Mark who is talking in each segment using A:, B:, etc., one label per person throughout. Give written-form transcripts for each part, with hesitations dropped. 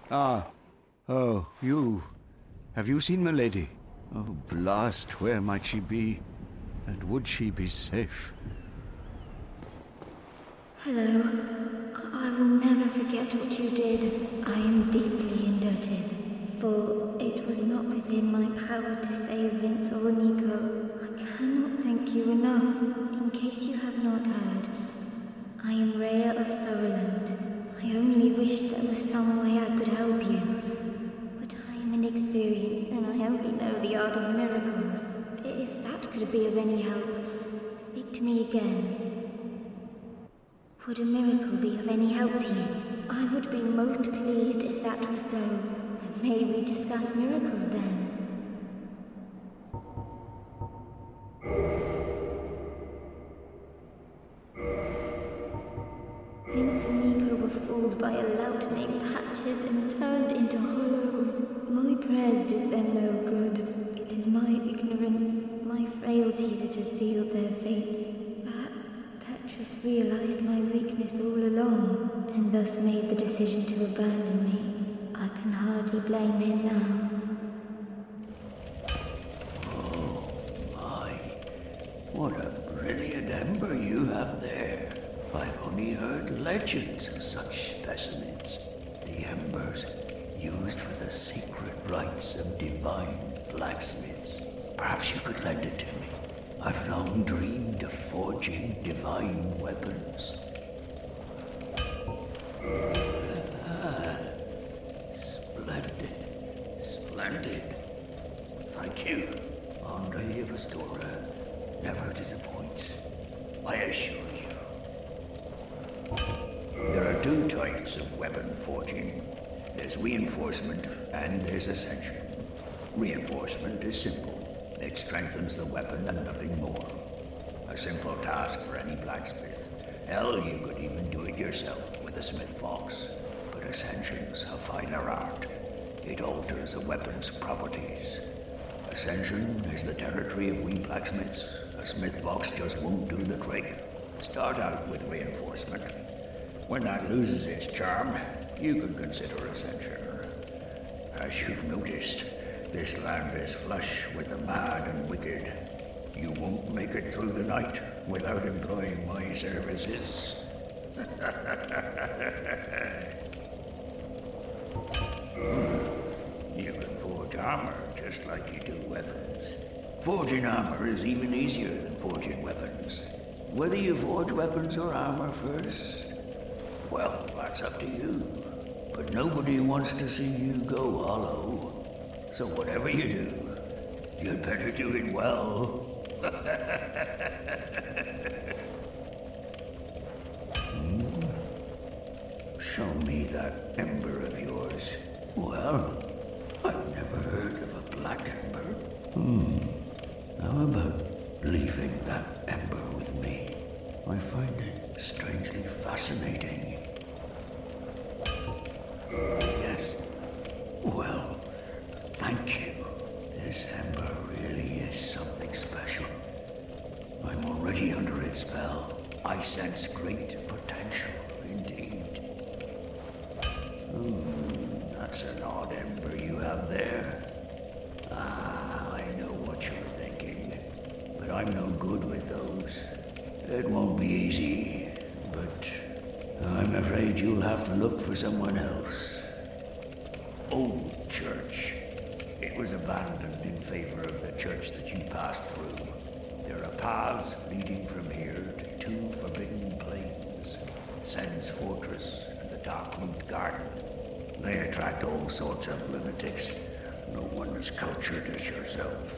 A: Ah, oh, you. Have you seen Milady? Oh, blast, where might she be? And would she be safe?
B: Hello. I will never forget what you did. I am deeply indebted. For it was not within my power to save Vince or Nico. I cannot thank you enough. In case you have not heard, I am Rhea of Thoroland. I only wish there was some way I could help you. But I am inexperienced and I only know the art of miracles. If that could be of any help, speak to me again. Would a miracle be of any help to you? I would be most pleased if that were so. And may we discuss miracles then? Vince and Nico were fooled by a lout named Hatches and turned into hollows. My prayers did them no good. It is my ignorance, my frailty that has sealed their fates. Perhaps Petrus realized my weakness all along, and thus made the decision to abandon me. I can hardly blame him now.
C: Oh my, what a brilliant ember you have there. I've only heard legends of such specimens. The embers used for the secret rites of divine blacksmiths. Perhaps you could lend it to me. I've long dreamed of forging divine weapons. Splendid. Splendid. Thank you. Andre of Astora never disappoints. I assure you. There are two types of weapon forging. There's reinforcement and there's ascension. Reinforcement is simple. It strengthens the weapon and nothing more. A simple task for any blacksmith. Hell, you could even do it yourself with a smith box. But ascension's a finer art. It alters a weapon's properties. Ascension is the territory of we blacksmiths. A smith box just won't do the trick. Start out with reinforcement. When that loses its charm, you can consider ascension. As you've noticed, this land is flush with the mad and wicked. You won't make it through the night without employing my services. You can forge armor just like you do weapons. Forging armor is even easier than forging weapons. Whether you forge weapons or armor first, well, that's up to you. But nobody wants to see you go hollow. So whatever you do, you'd better do it well. Show me that ember of yours. Well, I've never heard of a black ember. How about leaving that ember with me? I find it strangely fascinating. Yes. Well, thank you. This ember really is something special. I'm already under its spell. I sense great potential indeed. That's an odd ember you have there. I know what you're thinking, but I'm no good with those. It won't be easy, but I'm afraid you'll have to look for someone else. Old church. It was abandoned in favor of the church that you passed through. There are paths leading from here to two forbidden plains, Sen's Fortress and the Darkroot Garden. They attract all sorts of lunatics. No one as cultured as yourself.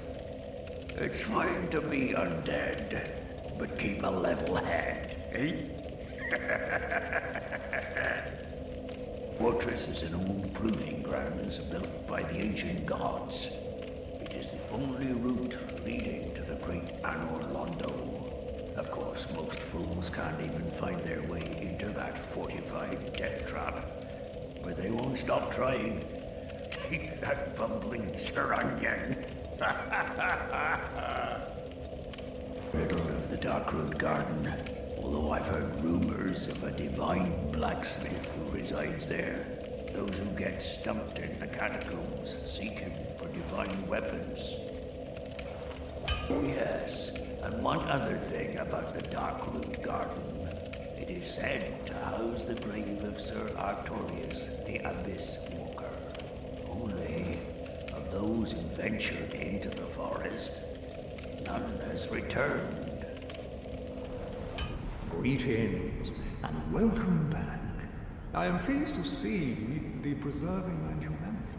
C: It's fine to be undead, but keep a level head, eh? Fortress is an old proving grounds built by the ancient gods. It is the only route leading to the great Anor Londo. Of course, most fools can't even find their way into that fortified death trap. But they won't stop trying. Take that bumbling Saranyan. Little of the Darkroot Garden, although I've heard rumors of a divine blacksmith who resides there. those who get stumped in the catacombs seeking for divine weapons. Oh yes, and one other thing about the Darkroot Garden. It is said to house the grave of Sir Artorius, the Abyss Walker. Only, of those who ventured into the forest, none has returned.
D: Greetings, and welcome back. I am pleased to see the preserving my humanity.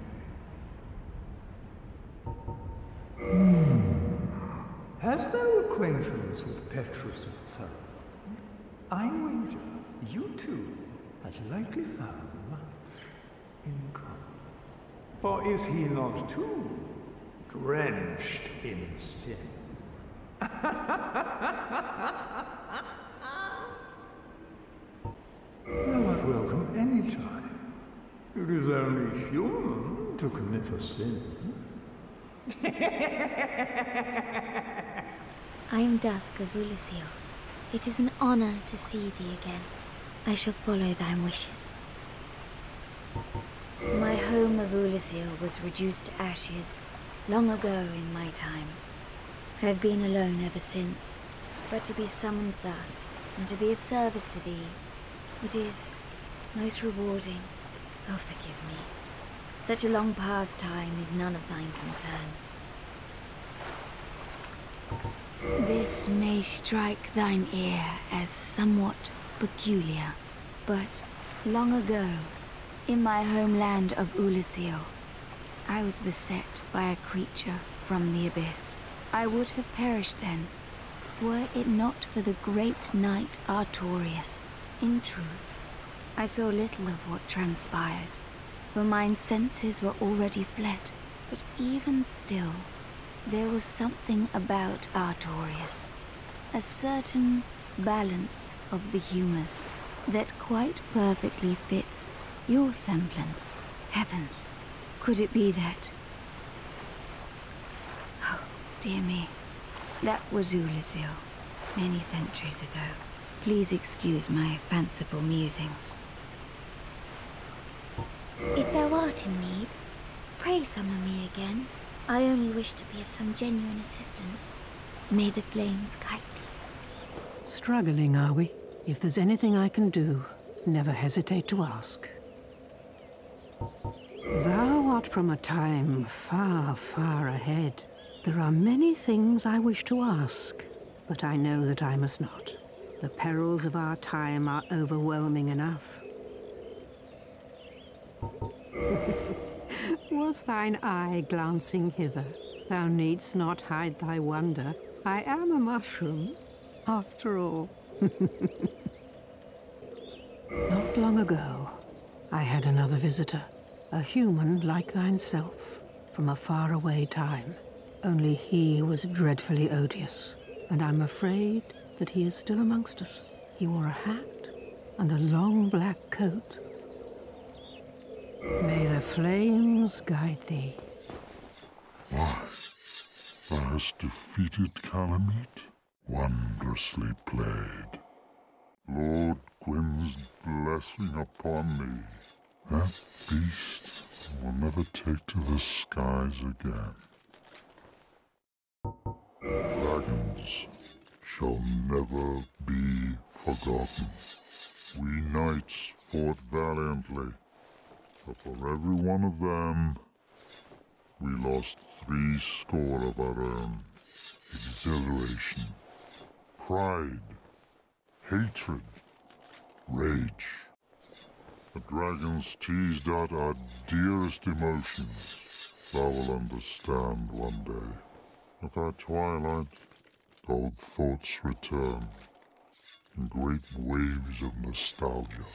D: Hast thou acquaintance with Petrus of Thurn? I wager you two has likely found much in common. For is he not too drenched in sin? Thou art welcome any time. It is only human to commit a sin.
B: I am Dusk of Ulisil. It is an honor to see thee again. I shall follow thy wishes. My home of Ulisil was reduced to ashes long ago in my time. I have been alone ever since, but to be summoned thus, and to be of service to thee, it is most rewarding. Oh, forgive me. Such a long past time is none of thine concern. This may strike thine ear as somewhat peculiar, but long ago, in my homeland of Ulisil, I was beset by a creature from the abyss. I would have perished then, were it not for the great knight Artorius. In truth, I saw little of what transpired, for mine senses were already fled, but even still, there was something about Artorius, a certain balance of the humors that quite perfectly fits your semblance. Heavens, could it be that? Oh, dear me, that was Ulisil, many centuries ago. Please excuse my fanciful musings. If thou art in need, pray summon me again. I only wish to be of some genuine assistance. May the flames guide thee.
E: Struggling, are we? If there's anything I can do, never hesitate to ask. Thou art from a time far, far ahead. There are many things I wish to ask, but I know that I must not. The perils of our time are overwhelming enough. Was thine eye glancing hither? Thou needst not hide thy wonder. I am a mushroom, after all. Not long ago, I had another visitor. A human like thyself, from a faraway time. Only he was dreadfully odious, and I'm afraid that he is still amongst us. He wore a hat and a long black coat. May the flames guide thee.
F: Why, thou hast defeated Calamite? Wondrously played. Lord Gwyn's blessing upon thee. That beast will never take to the skies again. Dragons shall never be forgotten. We knights fought valiantly, but for every one of them, we lost 70 of our own. Exhilaration, pride, hatred, rage. The dragons teased out our dearest emotions. Thou will understand one day. At our twilight, old thoughts return in great waves of nostalgia.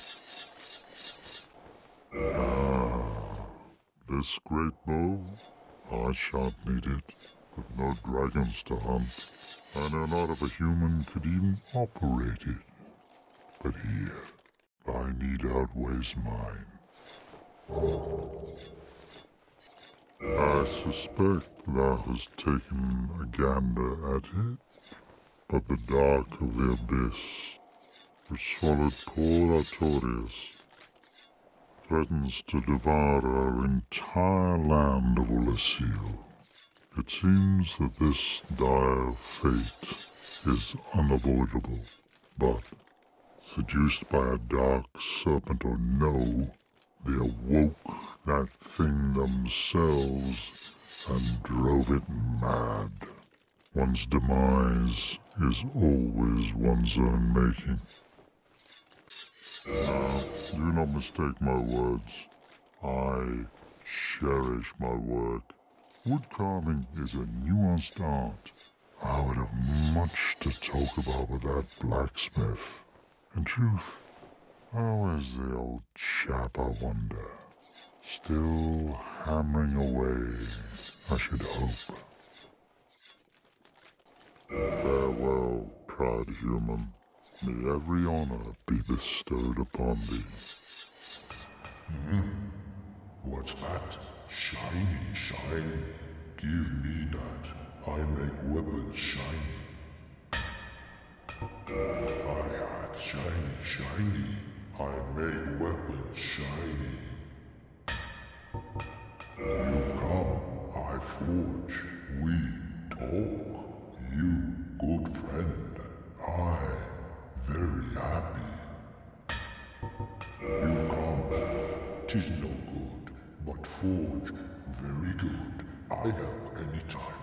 F: This great bow, I shan't need it, with no dragons to hunt. I know not if a human could even operate it. But here, thy need outweighs mine. I suspect thou hast taken a gander at it, but the dark of the abyss, which swallowed poor Artorius, threatens to devour our entire land of Ulyssil. It seems that this dire fate is unavoidable, but seduced by a dark serpent or no, they awoke that thing themselves and drove it mad. One's demise is always one's own making. Now, do not mistake my words. I cherish my work. Wood carving is a nuanced art. I would have much to talk about with that blacksmith. In truth, how is the old chap, I wonder? Still hammering away, I should hope. Farewell, proud human. May every honor be bestowed upon thee.
G: What's that? Shiny. Give me that. I make weapons shiny. I had shiny. I make weapons shiny. You come, I forge. We talk. You, good friend. I, very happy. You come, 'tis no good, but forge, very good. I help any time.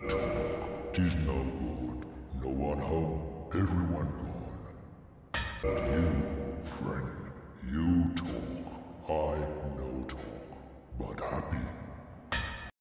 G: Talk, 'tis no good. No one home, everyone gone. But you, friend, you talk. I no talk, but happy.